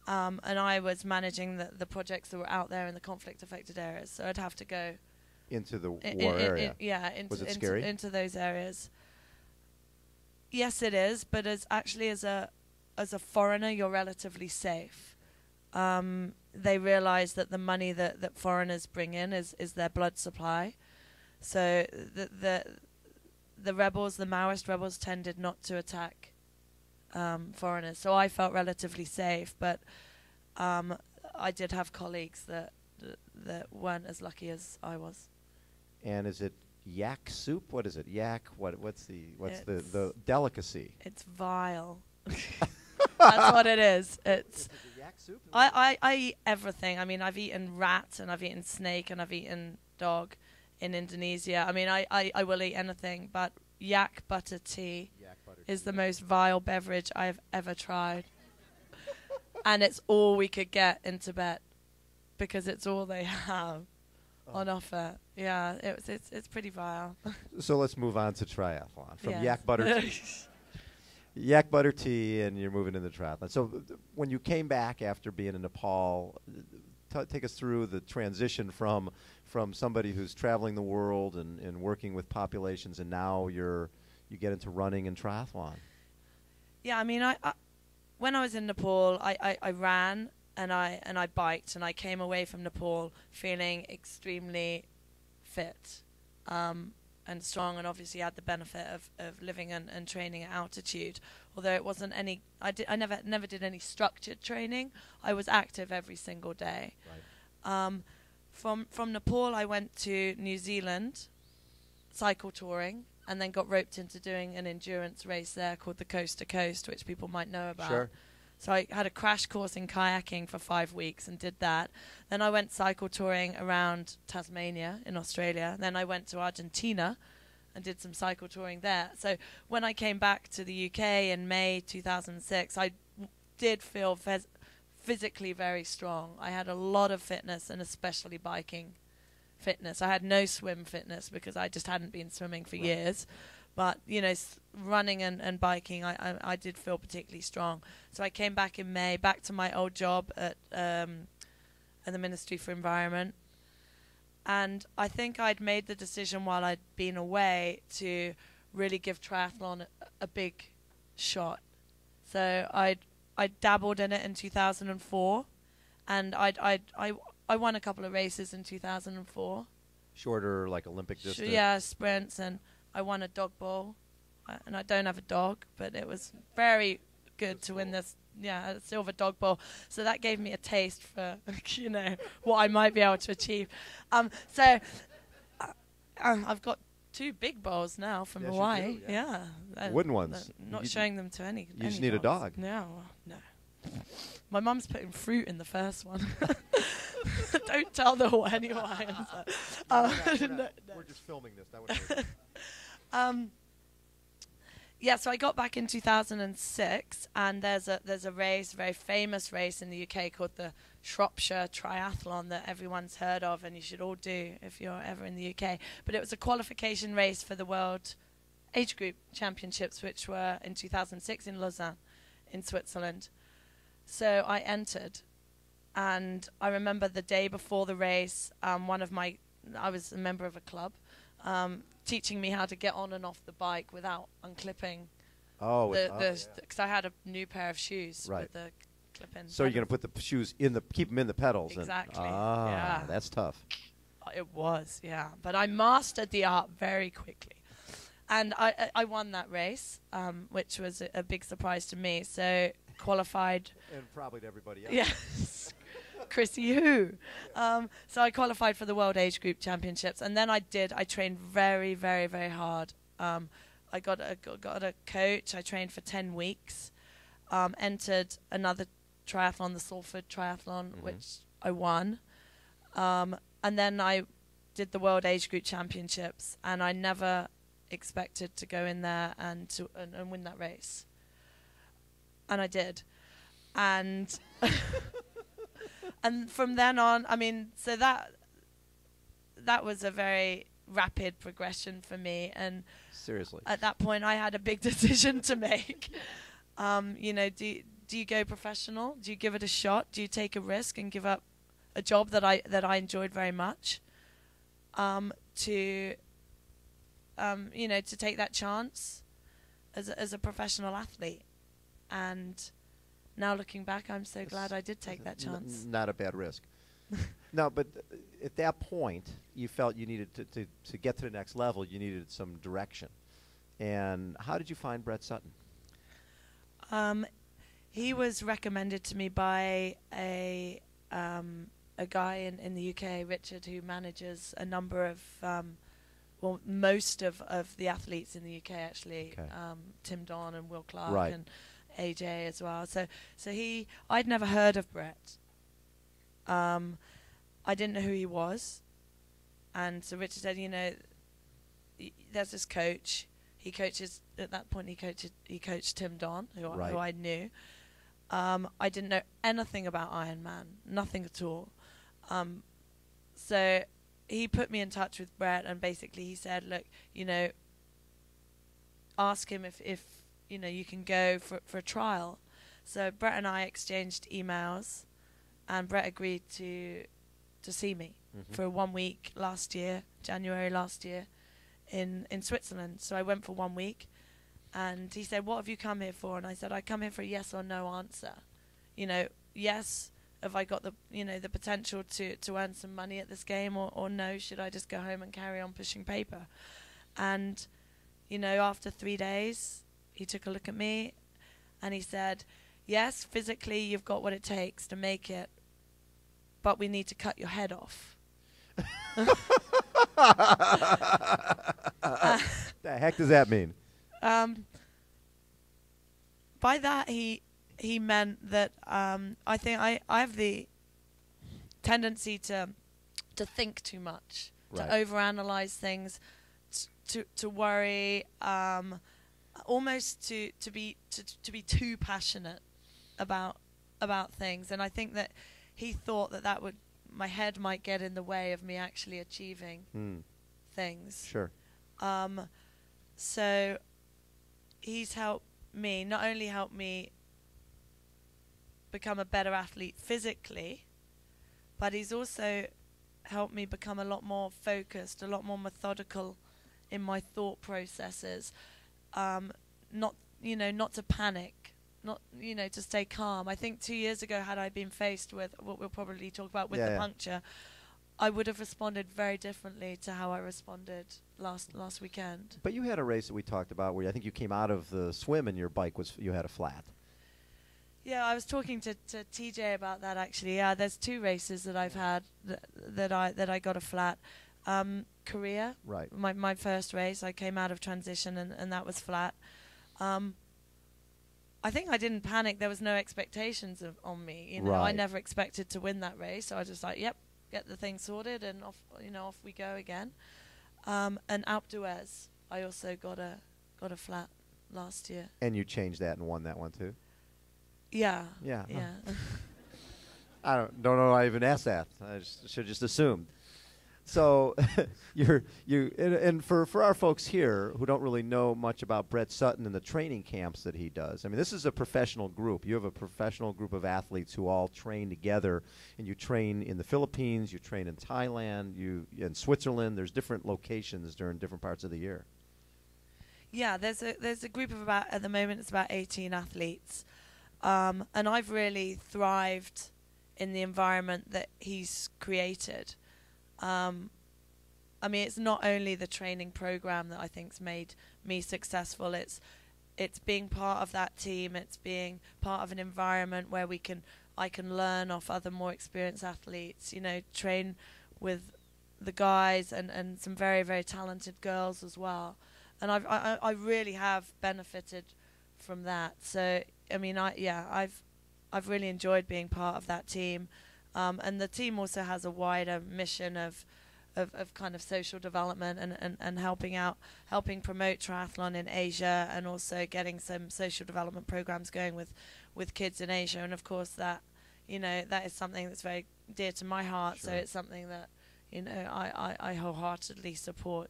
and I was managing the projects that were out there in the conflict-affected areas. So I'd have to go into the war area. Was it scary? Into those areas. Yes, it is. But as a foreigner, you're relatively safe. They realize that the money that foreigners bring in is their blood supply. So the rebels, the Maoist rebels, tended not to attack foreigners. So I felt relatively safe, but I did have colleagues that weren't as lucky as I was. And is it yak soup? What is it? Yak? What's the delicacy? It's vile. That's what it is. It's yak soup? I eat everything. I mean, I've eaten rat and I've eaten snake and I've eaten dog in Indonesia. I mean, I will eat anything, but yak butter tea is the most vile beverage I've ever tried. And it's all we could get in Tibet because it's all they have on offer. Yeah, it's pretty vile. So let's move on to triathlon. From yak butter tea. Yak butter tea, and you're moving into triathlon. So when you came back after being in Nepal, take us through the transition from somebody who's traveling the world and working with populations, and now you get into running and triathlon. Yeah, I mean, I when I was in Nepal, I ran and I biked, and I came away from Nepal feeling extremely fit and strong, and obviously had the benefit of living and training at altitude. Although it wasn't any, I never did any structured training. I was active every single day. Right. From Nepal, I went to New Zealand, cycle touring, and then got roped into doing an endurance race there called the Coast to Coast, which people might know about. Sure. So I had a crash course in kayaking for 5 weeks and did that. Then I went cycle touring around Tasmania in Australia. Then I went to Argentina and did some cycle touring there. So when I came back to the UK in May 2006, I did feel physically very strong. I had a lot of fitness, and especially biking fitness. I had no swim fitness because I just hadn't been swimming for years. But, you know, running and biking, I did feel particularly strong. So I came back in May, back to my old job at the Ministry for Environment. And I think I'd made the decision while I'd been away to really give triathlon a big shot. So I dabbled in it in 2004, and I won a couple of races in 2004. Shorter, like Olympic distance? Yeah, sprints, and I won a dog bowl, and I don't have a dog, but it was very good to win this, a silver dog bowl. So that gave me a taste for, you know, what I might be able to achieve. So I've got 2 big bowls now from Hawaii. You do, yeah. Wooden ones. Not showing them to any. You just need a dog. No. My mum's putting fruit in the first one. Don't tell the any Hawaiians. We're just filming this. That so I got back in 2006, and there's a race, a very famous race in the UK called the Shropshire Triathlon that everyone's heard of, and you should all do if you're ever in the UK. But it was a qualification race for the World Age Group Championships, which were in 2006 in Lausanne, in Switzerland. So I entered, and I remember the day before the race, I was a member of a club, teaching me how to get on and off the bike without unclipping. Because I had a new pair of shoes with the clip-in. So you're going to put the shoes keep them in the pedals. Exactly. Yeah. That's tough. It was, yeah. But I mastered the art very quickly. And I won that race, which was a big surprise to me. So qualified. And probably to everybody else. Yes. Chrissie who? So I qualified for the World Age Group Championships, and then I trained very, very, very hard. I got a coach. I trained for 10 weeks. Entered another triathlon, the Salford Triathlon, which I won. And then I did the World Age Group Championships, and I never expected to go in there and win that race. And I did. And and from then on, I mean, so that was a very rapid progression for me. And seriously, at that point, I had a big decision to make. You know, do do you go professional? Do you give it a shot? Do you take a risk and give up a job that I enjoyed very much, to take that chance as a professional athlete? And now looking back, I'm so glad I did take that chance. Not a bad risk. No, but at that point, you felt you needed to get to the next level, you needed some direction. And how did you find Brett Sutton? He was recommended to me by a guy in the UK, Richard, who manages a number of, most of the athletes in the UK, actually. Okay. Tim Don and Will Clark, right. and AJ as well. So I'd never heard of Brett. I didn't know who he was. And so Richard said, there's this coach. He coaches, at that point he coached Tim Don, who I knew. I didn't know anything about Ironman, nothing at all. So he put me in touch with Brett, and basically he said, look, ask him if you can go for a trial. So Brett and I exchanged emails, and Brett agreed to see me for 1 week last year, January last year, in Switzerland. So I went for 1 week, and he said, what have you come here for? And I said, I come here for a yes or no answer. Yes, have I got the potential to earn some money at this game, or no, should I just go home and carry on pushing paper? And after 3 days, he took a look at me and he said, yes, physically you've got what it takes to make it, but we need to cut your head off. The heck does that mean? By that he meant that I think I have the tendency to think too much, right. to overanalyze things, to worry, almost to be too passionate about things. And I think that he thought that my head might get in the way of me actually achieving things. Sure. So he's not only helped me become a better athlete physically, but he's also helped me become a lot more focused, a lot more methodical in my thought processes. Not to panic, to stay calm. I think 2 years ago, had I been faced with what we'll probably talk about with the puncture, I would have responded very differently to how I responded last weekend. But you had a race that we talked about where I think you came out of the swim and your bike you had a flat. Yeah, I was talking to TJ about that actually. Yeah, there's 2 races that I've had that I got a flat. Korea, right? My first race, I came out of transition and that was flat. I think I didn't panic. There was no expectations on me. Right. I never expected to win that race, so I was just like, yep, get the thing sorted, and off we go again. And Alpe d'Huez, I also got a flat last year. And you changed that and won that one too. Yeah. Yeah. Yeah. I don't know. I even asked that. I should just assumed. So, and for our folks here who don't really know much about Brett Sutton and the training camps that he does, I mean, this is a professional group. You have a professional group of athletes who all train together, and you train in the Philippines, you train in Thailand, in Switzerland. There's different locations during different parts of the year. Yeah, there's a group of at the moment it's about 18 athletes, and I've really thrived in the environment that he's created. I mean, it's not only the training program that I think's made me successful. It's being part of that team. It's being part of an environment where I can learn off other more experienced athletes. Train with the guys and some very, very talented girls as well. And I really have benefited from that. So I mean, I've really enjoyed being part of that team. And the team also has a wider mission of kind of social development and helping promote triathlon in Asia, and also getting some social development programs going with kids in Asia. And of course that is something that's very dear to my heart. Sure. So it's something that I wholeheartedly support